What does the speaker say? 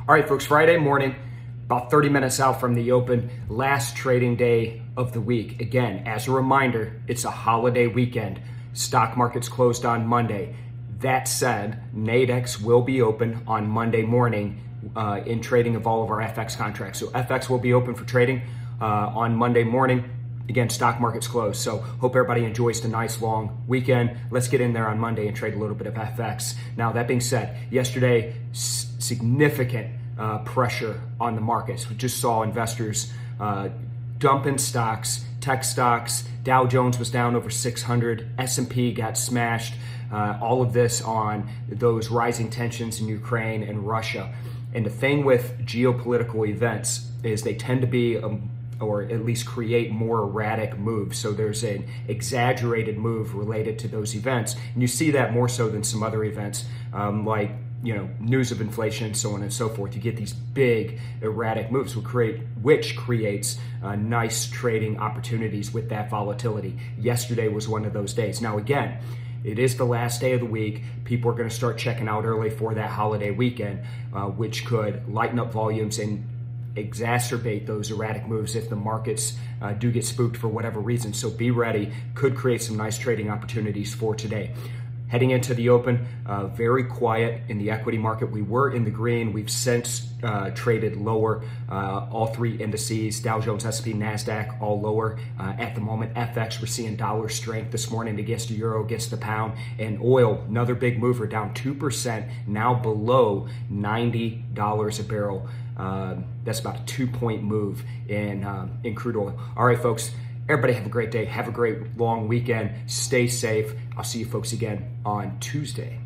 All right, folks, Friday morning, about 30 minutes out from the open, last trading day of the week. Again, as a reminder, it's a holiday weekend. Stock markets closed on Monday. That said, Nadex will be open on Monday morning in trading of all of our FX contracts. So FX will be open for trading on Monday morning. Again, stock markets closed. So hope everybody enjoys the nice long weekend. Let's get in there on Monday and trade a little bit of FX. Now, that being said, yesterday, significant pressure on the markets. We just saw investors dumping stocks, tech stocks. Dow Jones was down over 600. S&P got smashed. All of this on those rising tensions in Ukraine and Russia. And the thing with geopolitical events is they tend to be or at least create more erratic moves. So there's an exaggerated move related to those events. And you see that more so than some other events, like news of inflation, so on and so forth. You get these big erratic moves, which creates nice trading opportunities with that volatility. Yesterday was one of those days. Now again, it is the last day of the week. People are going to start checking out early for that holiday weekend, which could lighten up volumes and exacerbate those erratic moves if the markets do get spooked for whatever reason. So be ready. Could create some nice trading opportunities for today. Heading into the open, very quiet in the equity market. We were in the green. We've since traded lower. All three indices, Dow Jones, S&P, NASDAQ, all lower at the moment. FX, we're seeing dollar strength this morning against the euro, against the pound. And oil, another big mover, down 2%, now below $90 a barrel. That's about a 2-point move in crude oil. All right, folks. Everybody have a great day. Have a great long weekend. Stay safe. I'll see you folks again on Tuesday.